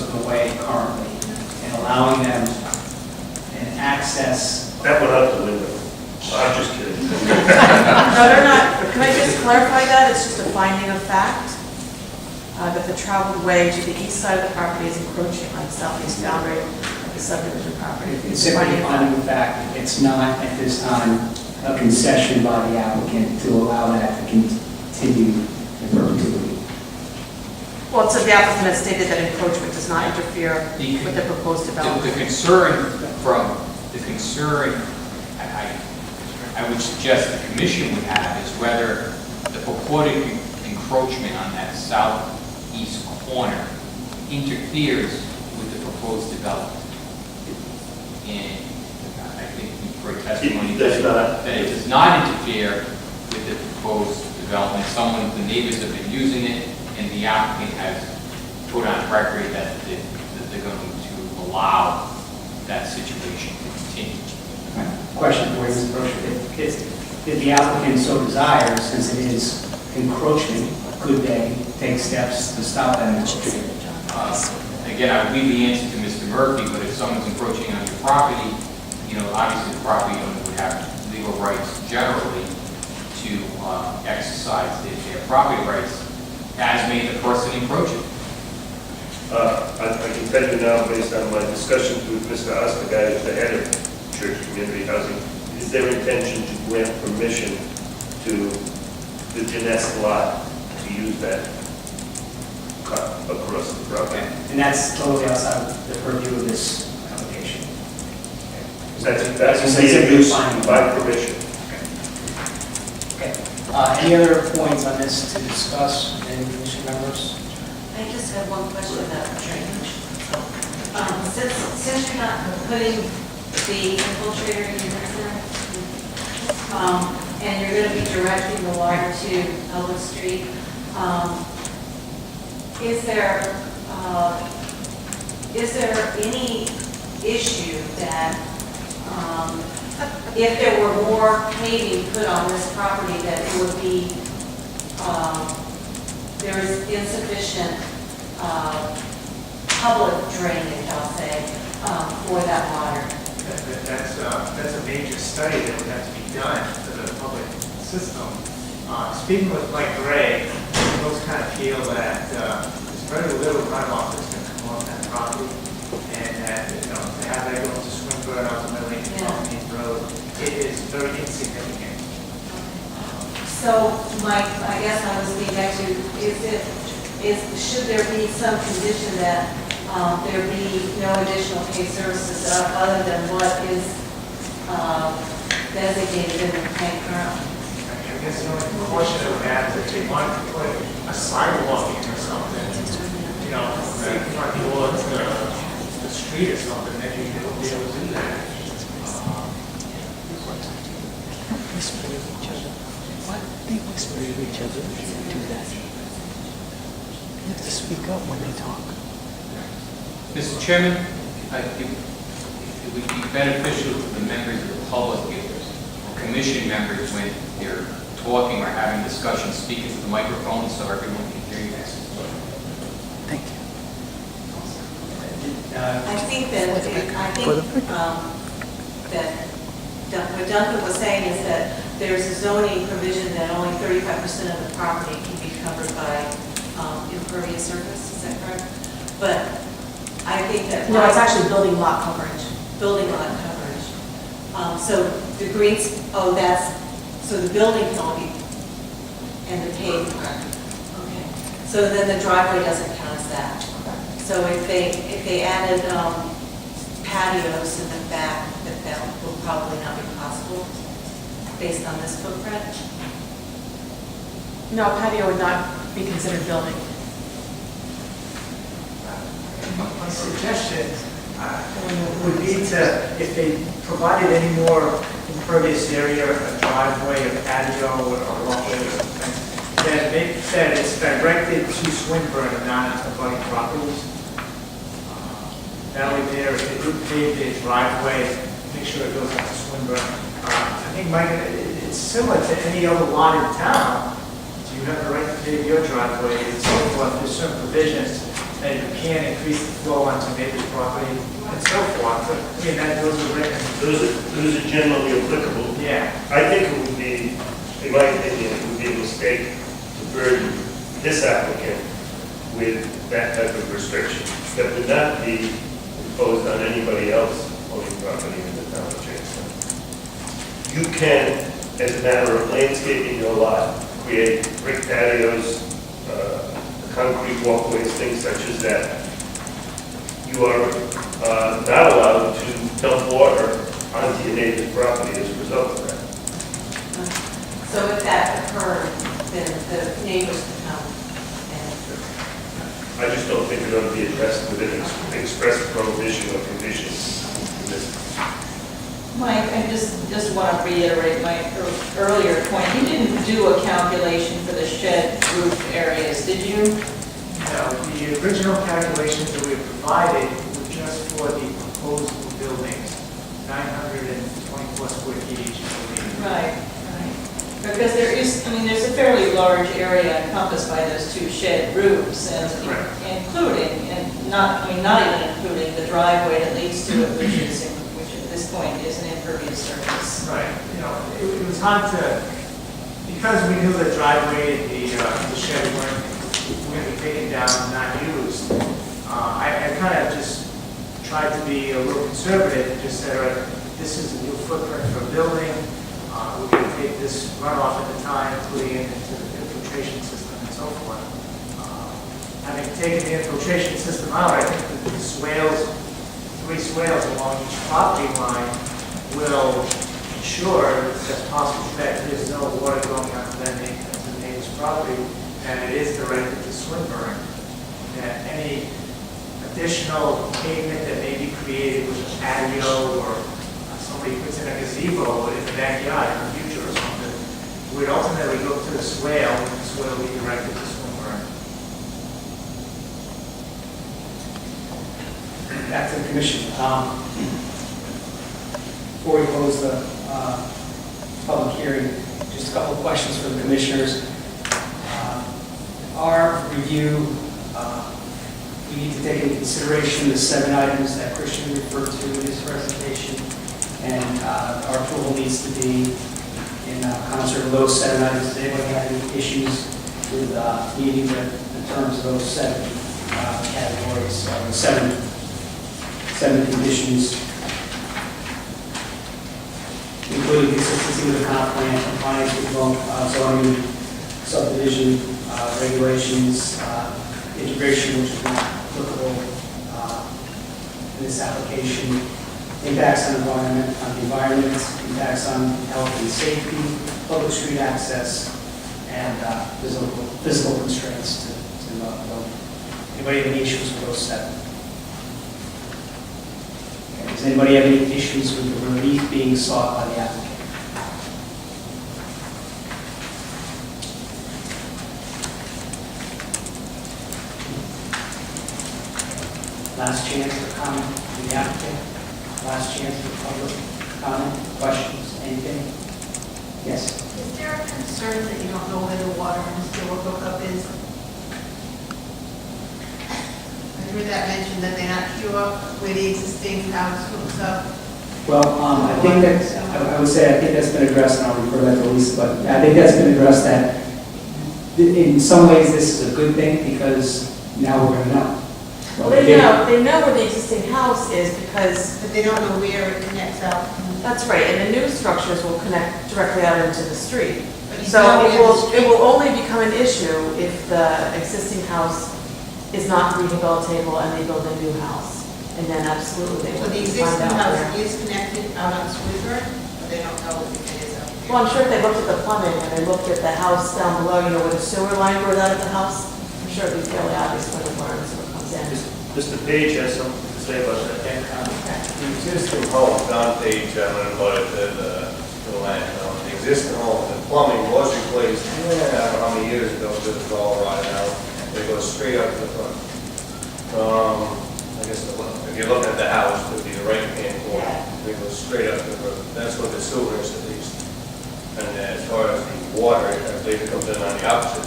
of the way currently and allowing them an access. That went out the window. I'm just kidding. No, they're not. Can I just clarify that? It's just a finding of fact that the traveled way to the east side of the property is encroaching on the southeast boundary of the subdivision property. It's simply a finding of fact. It's not at this time a concession by the applicant to allow that to continue in perpetuity. Well, so the applicant has stated that encroachment does not interfere with the proposed The development. concern I would suggest the commission would have is whether the purported encroachment on that southeast corner interferes with the proposed development. And I think we've heard testimony that it does not interfere with the proposed development. The neighbors have been using it, and the applicant has put on record that they're going to allow that situation to continue. Question for you, Mr. Brocher. If the applicant so desires, since it is encroachment, could they take steps to stop that encroachment? Again, I would leave the answer to Mr. Murphy, but if someone's encroaching on your property, obviously the property owner would have legal rights generally to exercise their property rights as may the person encroaching. I can tell you now, based on my discussions with Mr. Ostergaard, the head of Church Community Housing, is their intention to grant permission to the Jeunesse lot to use that cut across the property. And that's totally outside of the purview of this application. That's a use by permission. Okay. Any other points on this to discuss, any commission members? I just have one question about drainage. Since you're not putting the infiltrator units in, and you're going to be directing the water to Elwood Street, is there any issue that if there were more paving put on this property, that it would be there is insufficient public drainage, I'll say, for that water? That's a major study that would have to be done for the public system. Speaking with Mike Gray, most kind of feel that there's very little runoff that's going to come off that property, and that to have that go to Swinburne ultimately on Main Road, it is very insignificant. So, Mike, I guess I was thinking back to, should there be some condition that there be no additional paid services other than what is designated in the plan currently? I guess the only caution I would have is if they want to put a sidewalk in or something, front towards the street or something, then you will be able to do that. They whisper to each other do that. You have to speak up when they talk. Mr. Chairman, it would be beneficial to the members of the public or commission members when they're talking or having discussions, speaking to the microphone so everyone can hear you. Thank you. I think that what Duncan was saying is that there's a zoning provision that only 35% of the property can be covered by impervious surface. Is that correct? But I think that No, it's actually building lot coverage. building lot coverage. So the greens, so the building can all be, and the paved part. Okay. So then the driveway doesn't count as that. So if they added patios in the back, that will probably not be possible based on this footprint. No, patio would not be considered building. My suggestion would be if they provided any more impervious area, a driveway, a patio, or a walkway or something, then make that it's directed to Swinburne and not to abutting properties. That way there, if they do pave their driveway, make sure it goes up to Swinburne. I think, Mike, it's similar to any other lot in town. So you have the right to pave your driveway and so forth. There's certain provisions. that you can't increase the flow onto neighbor's property, and so forth. But, I mean, those are written, Those are generally applicable. yeah. I think it would be, in my opinion, it would be a mistake to burden this applicant with that type of restriction that would not be imposed on anybody else owning property in the town of Jamestown. You can, as a matter of landscaping your lot, create brick patios, concrete walkways, things such as that. You are not allowed to dump water onto your neighbor's property as a result of that. So if that occurred, then the neighbors could come and I just don't think it ought to be addressed with an express prohibition or condition. Mike, I just want to reiterate my earlier point. You didn't do a calculation for the shed roof areas, did you? No, the original calculations that we provided were just for the proposed buildings, 924 square feet each, I believe. Right, right. Because there is, I mean, there's a fairly large area encompassed by those two shed roofs, and Correct. including, and not, I mean, not even including the driveway that leads to it, which at this point is an impervious surface. Right, you know, it was hard to, because we knew the driveway, the shed weren't going to be taken down and not used, I kind of just tried to be a little conservative and just said, all right, this is a new footprint for a building, we're going to take this runoff at the time, putting it into the infiltration system and so forth. Having taken the infiltration system out, I think that the swales, 3 swales along each property line will ensure that possible that there's no water going onto that the neighbor's property, and it is directed to Swinburne. That any additional pavement that may be created with a patio or somebody puts in a gazebo in the backyard in the future or something, would ultimately go to the swale, and the swale will be directed to Swinburne. Back to the commission. Before we close the public hearing, just a couple of questions for the commissioners. Our review, we need to take into consideration the 7 items that Christian referred to in his presentation, and our approval needs to be in concert with those 7 items. Does anybody have any issues with meeting the terms of those 7 categories, the 7 conditions, including consistency with the comp plan, compliance with zoning, subdivision regulations, integration, which is not applicable in this application, impacts on the environment, impacts on health and safety, public street access, and physical constraints to building. Anybody have any issues with those 7? Okay. Does anybody have any issues with the relief being sought by the applicant? Last chance for comment from the applicant. Last chance for public comment, questions, anything? Yes? Is there a concern that you don't know where the water and sewer hookup is? I heard that mentioned that they're not sure where the existing house hooks up. Well, I think that, I would say, I think that's been addressed, and I'll refer that to Lisa, but I think that's been addressed that in some ways this is a good thing because now we're going to know. Well, they know where the existing house is because, But they don't know where it connects out. that's right, and the new structures will connect directly out into the street. But you So know it where the will only become an issue if the existing house is not rehabilitatable and they build a new house. And then absolutely they So will the find existing out house where. is connected out on Swinburne, but they don't know if it is out there. Well, I'm sure if they looked at the plumbing and they looked at the house down below, you know, where the sewer line goes out of the house, I'm sure it'd be fairly obvious where the water and sewer comes in. Mr. Page has something to say about that. The existing home, Don Page, I'm going to put it to the land. The existing home, the plumbing was replaced, I don't know how many years ago, because it's all rotted out. It goes straight up to the front. I guess if you look at the house, it would be the right-hand corner. It goes straight up to the front. That's what the sewer is at least. And as far as the water, I believe it comes in on the opposite